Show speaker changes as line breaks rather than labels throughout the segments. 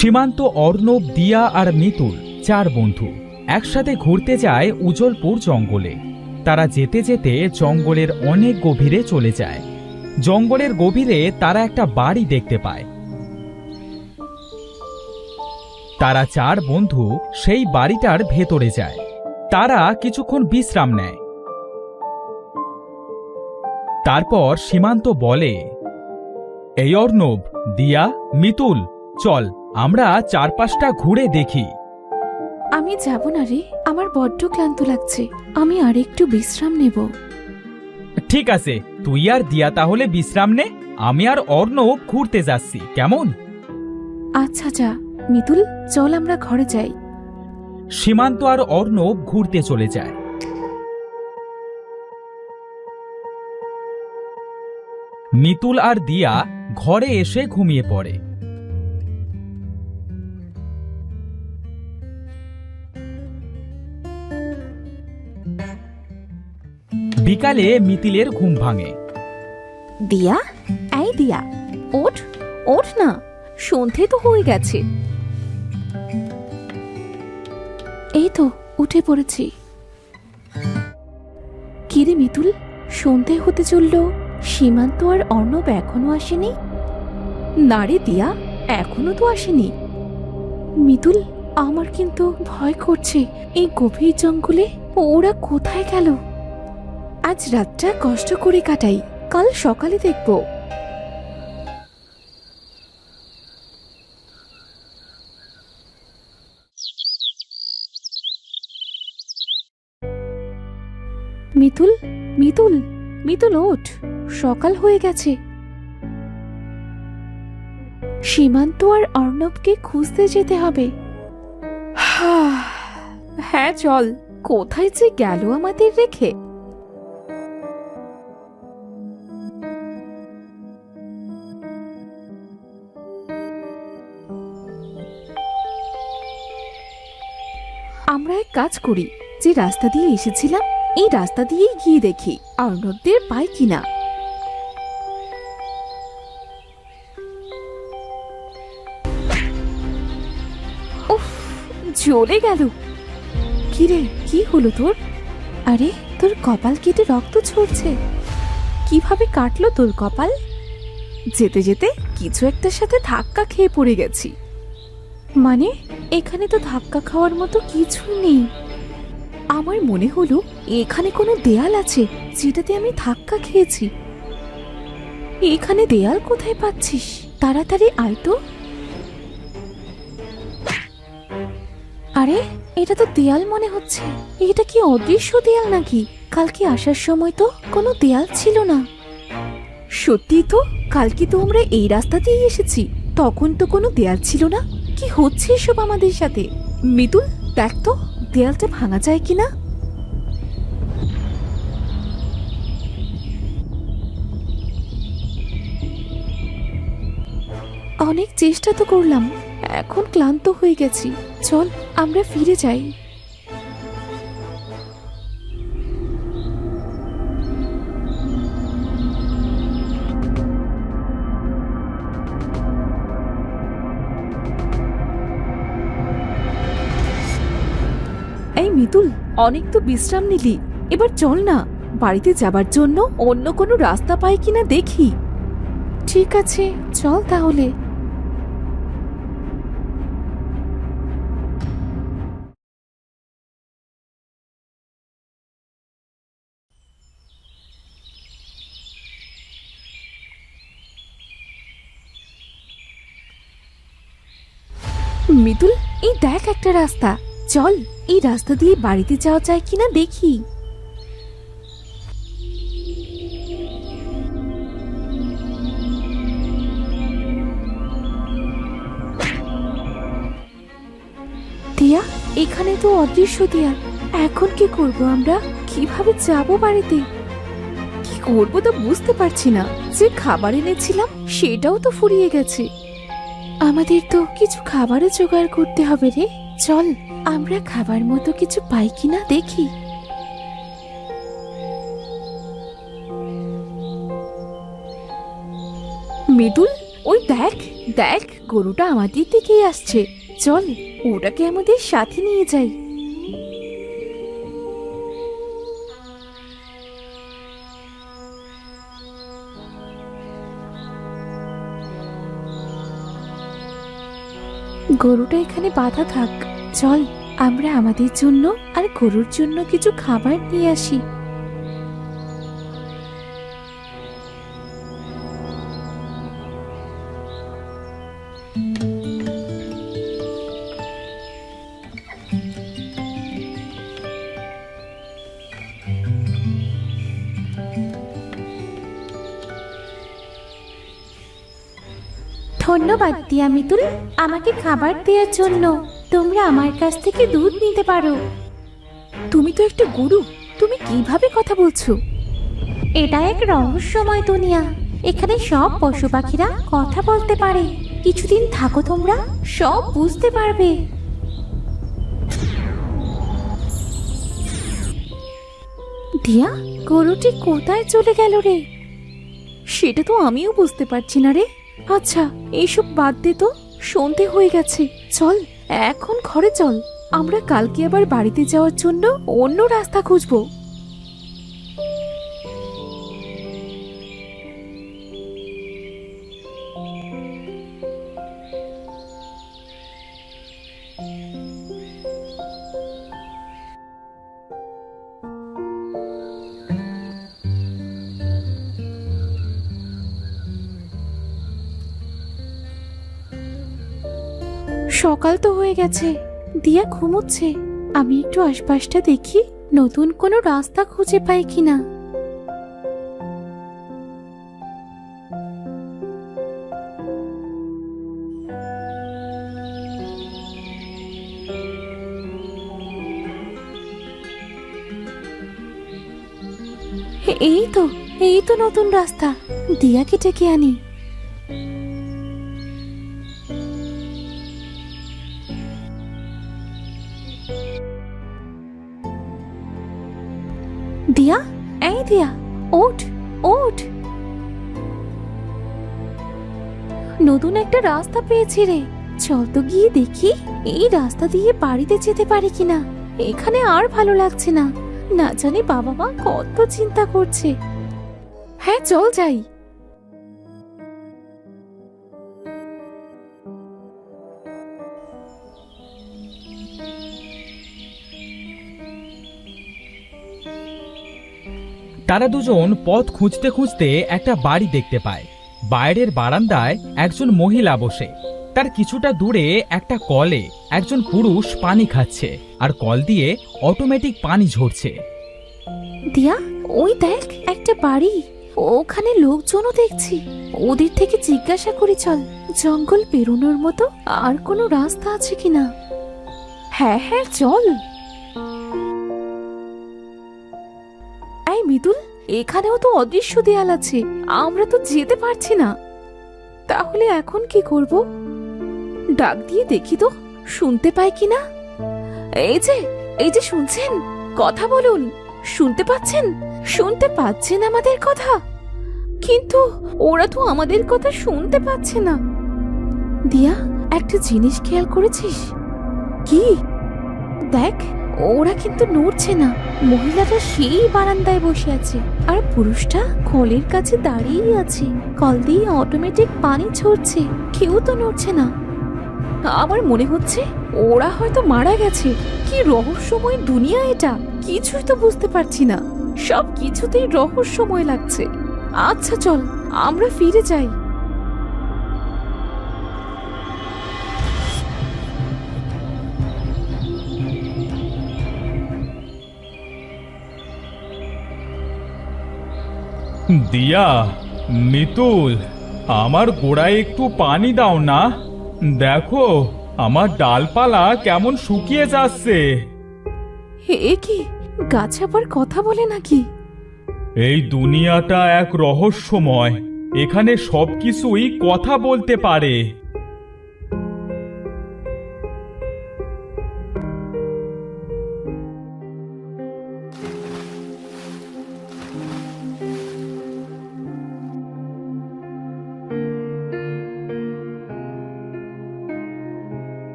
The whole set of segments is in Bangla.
সীমান্ত, অর্ণব, দিয়া আর মিতুল 4 বন্ধু একসাথে ঘুরতে যায় উজ্জ্বলপুর জঙ্গলে। তারা যেতে যেতে জঙ্গলের অনেক গভীরে চলে যায়। জঙ্গলের গভীরে তারা একটা বাড়ি দেখতে পায়। তারা 4 বন্ধু সেই বাড়িটার ভেতরে যায়। তারা কিছুক্ষণ বিশ্রাম নেয়। তারপর সীমান্ত বলে, এই অর্ণব, দিয়া, মিতুল, চল আমরা চারপাশটা ঘুরে দেখি।
আমি যাব না রে, আমার বড্ড ক্লান্ত লাগছে, আমি আর একটু বিশ্রাম নেব।
ঠিক আছে, তুই আর দিয়া তাহলে বিশ্রাম নে, আমি আর অর্ণব ঘুরতে যাচ্ছি, কেমন?
আচ্ছা যা। মিতুল, চল আমরা ঘরে যাই।
সীমান্ত আর অর্ণব ঘুরতে চলে যায়। মিতুল আর দিয়া ঘরে এসে ঘুমিয়ে পড়ে। বিকালে মিতিলের ঘুম ভাঙে।
দিয়া, এই দিয়া, ওঠ ওঠ না, সন্ধে তো হয়ে গেছে। এই তো উঠে পড়েছি। কিরে মিতুল, সন্ধে হতে চলল, সীমান্ত আর অর্ণব এখনো আসেনি? না রে দিয়া, এখনো তো আসেনি। মিতুল, আমার কিন্তু ভয় করছে, এই গভীর জঙ্গলে ওরা কোথায় গেল? আজ রাতটা কষ্ট করে কাটাই, কাল সকালে দেখব। মিতুল, মিতুল, মিতুল ওঠ, সকাল হয়ে গেছে। সীমান্ত আর অর্ণবকে খুঁজতে যেতে হবে। হ্যাঁ চল, কোথায় যে গেল আমাদের রেখে। আমরা এক কাজ করি, যে রাস্তা দিয়ে এসেছিলাম এই রাস্তা দিয়েই গিয়ে দেখি অর্ণবদের পাই কিনা। উফ, জ্বলে গেল। কিরে, কি হলো তোর? আরে, তোর কপাল কেটে রক্ত ঝরছে। কিভাবে কাটলো তোর কপাল? যেতে যেতে কিছু একটার সাথে ধাক্কা খেয়ে পড়ে গেছি। মানে, এখানে তো ধাক্কা খাওয়ার মতো কিছু নেই। আমার মনে হলো এখানে কোনো দেয়াল আছে যেটাতে আমি ধাক্কা খেয়েছি। এখানে দেয়াল কোথায় পাচ্ছিস? তাড়াতাড়ি আয় তো। আরে, এটা তো দেয়াল মনে হচ্ছে। এটা কি অদৃশ্য দেয়াল নাকি? কালকে আসার সময় তো কোনো দেয়াল ছিল না। সত্যি তো, কালকে তো আমরা এই রাস্তা দিয়ে এসেছি, তখন তো কোনো দেয়াল ছিল না। কি হচ্ছে এসব আমাদের সাথে? মিতুল, দেখ তো দেয়ালটা ভাঙা যায় কিনা। অনেক চেষ্টা তো করলাম, এখন ক্লান্ত হয়ে গেছি। চল আমরা ফিরে যাই। এই মিতুল, অনেক তো বিশ্রাম নিলি, এবার চল না, বাড়িতে যাবার জন্য অন্য কোনো রাস্তা পাই কিনা দেখি। ঠিক আছে, চল তাহলে। মিতুল, এই দেখ একটা রাস্তা, চল এই রাস্তা দিয়ে বাড়িতে যাওয়া যায় কিনা দেখি। দিয়া, এখানে তো অদৃশ্য দেয়াল, এখন কি করব আমরা? কিভাবে যাব বাড়িতে? কি করব তো বুঝতে পারছি না। যে খাবার এনেছিলাম সেটাও তো ফুরিয়ে গেছে। আমাদের তো কিছু খাবারও জোগাড় করতে হবে রে। চল আমরা খাবার মতো কিছু পাই কিনা দেখি। মিতুল, ওই দেখ দেখ, গরুটা আমাদের দিকেই আসছে। চল, ওটাকে আমাদের সাথে নিয়ে যাই। গরুটা এখানে বাঁধা থাক। চল, আমরা আমাদের জন্য আর গরুর জন্য কিছু খাবার নিয়ে আসি। ধন্যবাদ দিয়া মিতুল, আমাকে খাবার দেওয়ার জন্য। তোমরা আমার কাছ থেকে দুধ নিতে পারো। তুমি তো একটা গরু, তুমি কিভাবে কথা বলছো? এটা এক রহস্যময় দুনিয়া। এখানে সব পশু পাখিরা কথা বলতে পারে। কিছুদিন থাকো, তোমরা সব বুঝতে পারবে। দিয়া, গরুটি কোথায় চলে গেল রে? সেটা তো আমিও বুঝতে পারছি না রে। আচ্ছা, এইসব বাদ দে তো, সন্ধে হয়ে গেছে। চল, এখন ঘরে চল। আমরা কালকে আবার বাড়িতে যাওয়ার জন্য অন্য রাস্তা খুঁজবো। সকাল তো হয়ে গেছে, দিয়া ঘুমোচ্ছে। আমি একটু আশপাশটা দেখি, নতুন কোনো রাস্তা খুঁজে পাই কিনা। এই তো নতুন রাস্তা। দিয়াকে ডেকে আনি। দিয়া, এই দিয়া, ওঠ ওঠ। নতুন একটা রাস্তা পেয়েছি রে। চল তো গিয়ে দেখি এই রাস্তা দিয়ে বাড়িতে যেতে পারি কিনা। এখানে আর ভালো লাগছে না। না জানি বাবা মা কত চিন্তা করছে। হ্যাঁ, চল যাই।
তারা দুজন পথ খুঁজতে খুঁজতে একটা বাড়ি দেখতে পায়। বাইরের বারান্দায় একজন মহিলা বসে। তার কিছুটা দূরে একটা কলে একজন পুরুষ পানি খাচ্ছে, আর কল দিয়ে অটোমেটিক পানি ঝরছে।
দিয়া, ওই দেখ একটা বাড়ি। ওখানে লোকজনও দেখছি। ওদের থেকে জিজ্ঞাসা করি চল, জঙ্গল পেরোনোর মতো আর কোনো রাস্তা আছে কিনা। হ্যাঁ হ্যাঁ, চল। এই মিতুল, এখানেও তো অদৃশ্য দেয়াল আছে। আমরা তো যেতে পারছি না। তাহলে এখন কি করব? ডাক দিয়ে দেখি তো, শুনতে পাই কিনা। এই যে শুনছেন? কথা বলুন। শুনতে পাচ্ছেন? শুনতে পাচ্ছেন আমাদের কথা? কিন্তু ওরা তো আমাদের কথা শুনতে পাচ্ছে না। দিয়া, একটা জিনিস খেয়াল করেছিস? কি? দেখ, ওরা কিন্তু নড়ছে না। মহিলাটা সেই বারান্দায় বসে আছে, আর পুরুষটা কলের কাছে দাঁড়িয়েই আছে। কল দিয়ে অটোমেটিক পানি ঝরছে, কেউ তো নড়ছে না। আমার মনে হচ্ছে ওরা হয়তো মারা গেছে। কি রহস্যময় দুনিয়া এটা! কিছুই তো বুঝতে পারছি না। সব কিছুতেই রহস্যময় লাগছে। আচ্ছা চল, আমরা ফিরে যাই।
দিয়া, মিতুল, আমার গোড়ায় একটু পানি দাও না। দেখো, আমার ডালপালা কেমন শুকিয়ে যাচ্ছে।
এ কি, গাছ আবার কথা বলে নাকি?
এই দুনিয়াটা এক রহস্যময়। এখানে সবকিছুই কথা বলতে পারে।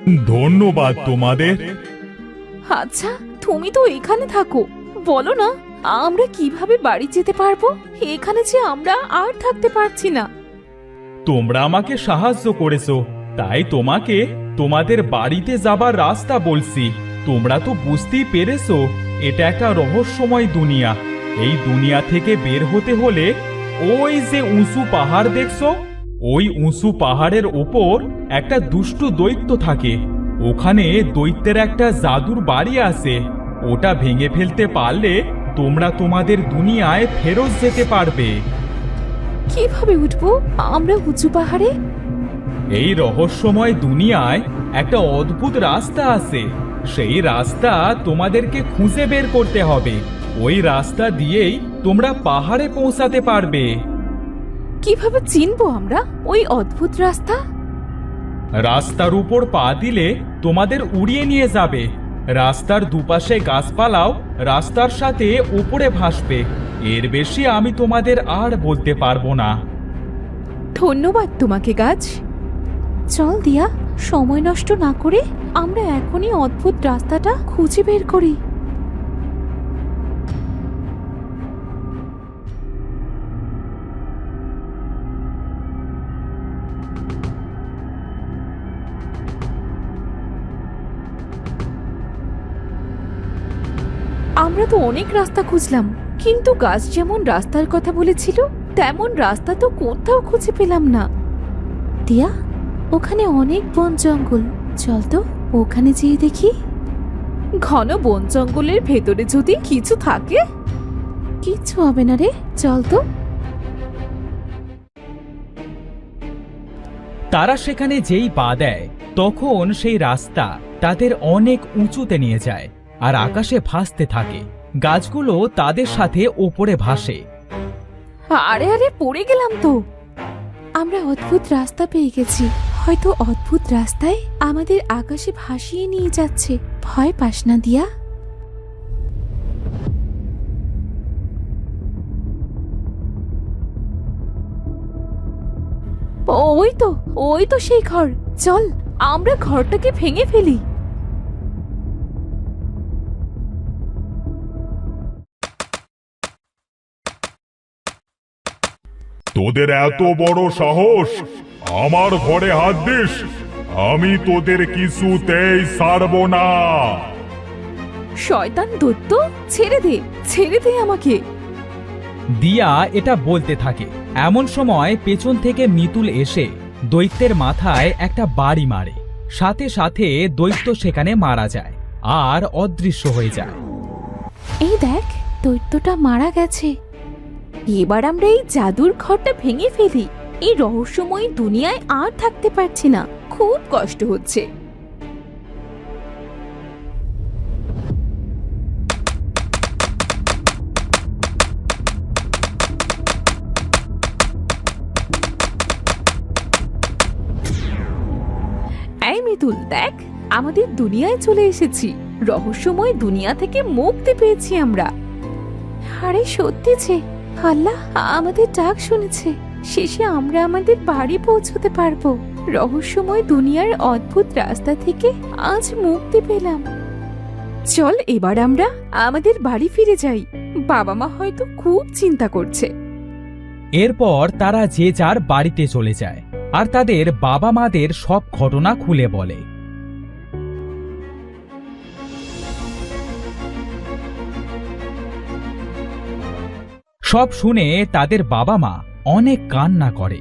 ধন্যবাদ তোমাদের।
আচ্ছা, তুমি তো এখানে থাকো, বলো না আমরা কিভাবে বাড়ি যেতে পারবো? এখানে যে আমরা আর থাকতে পারছি না।
তোমরা আমাকে সাহায্য করেছো, তাই তোমাকে তোমাদের বাড়িতে যাবার রাস্তা বলছি। তোমরা তো বুঝতেই পেরেছো এটা একটা রহস্যময় দুনিয়া। এই দুনিয়া থেকে বের হতে হলে ওই যে উঁচু পাহাড় দেখছো, ওই উঁচু পাহাড়ের ওপর একটা দুষ্টু দৈত্য থাকে। ওখানে দৈত্যের একটা জাদুর বাড়ি আছে। ওটা ভেঙে ফেলতে পারলে তোমরা তোমাদের দুনিয়ায় ফেরত যেতে পারবে।
কিভাবে উঠবো আমরা উঁচু পাহাড়ে?
এই রহস্যময় দুনিয়ায় একটা অদ্ভুত রাস্তা আছে। সেই রাস্তা তোমাদেরকে খুঁজে বের করতে হবে। ওই রাস্তা দিয়েই তোমরা পাহাড়ে পৌঁছাতে পারবে।
কিভাবে চিনবো আমরা ওই অদ্ভুত রাস্তা?
রাস্তার উপর পা দিলে তোমাদের উড়িয়ে নিয়ে যাবে। রাস্তার দুপাশে গাছপালাও রাস্তার সাথে উপরে ভাসবে। এর বেশি আমি তোমাদের আর বলতে পারবো না।
ধন্যবাদ তোমাকে গাছ। চল দিয়া, সময় নষ্ট না করে আমরা এখনই অদ্ভুত রাস্তাটা খুঁজে বের করি। আমরা তো অনেক রাস্তা খুঁজলাম, কিন্তু গাছ যেমন রাস্তার কথা বলেছিল তেমন রাস্তা তো কোথাও খুঁজে পেলাম না। দিয়া, ওখানে অনেক বন জঙ্গল, চল তো ওখানে যেয়ে দেখি। ঘন বন জঙ্গলের ভেতরে যদি কিছু থাকে? কিচ্ছু হবে না রে, চল তো।
তারা সেখানে যেই পা দেয় তখন সেই রাস্তা তাদের অনেক উঁচুতে নিয়ে যায় আর আকাশে ভাসতে থাকে। গাছগুলো তাদের সাথে ওপরে ভাসে।
আরে আরে, পড়ে গেলাম তো। আমরা অদ্ভুত রাস্তা পেয়ে গেছি। হয়তো অদ্ভুত রাস্তায় আমাদের আকাশে ভাসিয়ে নিয়ে যাচ্ছে। ভয় পাস না দিয়া। ওই তো সেই ঘর। চল আমরা ঘরটাকে ভেঙে ফেলি।
তোদের এত বড় সাহস আমার ঘরে হাত দিস? আমি তোদের কিছুতেই ছাড়বো না।
শয়তান দৈত্য, ছেড়ে দে আমাকে।
দিয়া এটা বলতে থাকে। এমন সময় পেছন থেকে মিতুল এসে দৈত্যের মাথায় একটা বাড়ি মারে। সাথে সাথে দৈত্য সেখানে মারা যায় আর অদৃশ্য হয়ে যায়।
এই দেখ, দৈত্যটা মারা গেছে। এবার আমরা এই জাদুর ঘরটা ভেঙে ফেলি। এই রহস্যময় দুনিয়ায় আর থাকতে পারছি না, খুব কষ্ট হচ্ছে। এই মিতুল, দেখ আমাদের দুনিয়ায় চলে এসেছি। রহস্যময় দুনিয়া থেকে মুক্তি পেয়েছি আমরা। আরে সত্যি যে, আল্লাহ আমাদের ডাক শুনেছে। শেষে আমরা আমাদের বাড়ি পৌঁছতে পারবো। রহস্যময় দুনিয়ার অদ্ভুত রাস্তা থেকে আজ মুক্তি পেলাম। চল এবার আমরা আমাদের বাড়ি ফিরে যাই। বাবা মা হয়তো খুব চিন্তা করছে।
এরপর তারা যে যার বাড়িতে চলে যায় আর তাদের বাবা মাদের সব ঘটনা খুলে বলে। সব শুনে তাদের বাবা মা অনেক কান্না করে।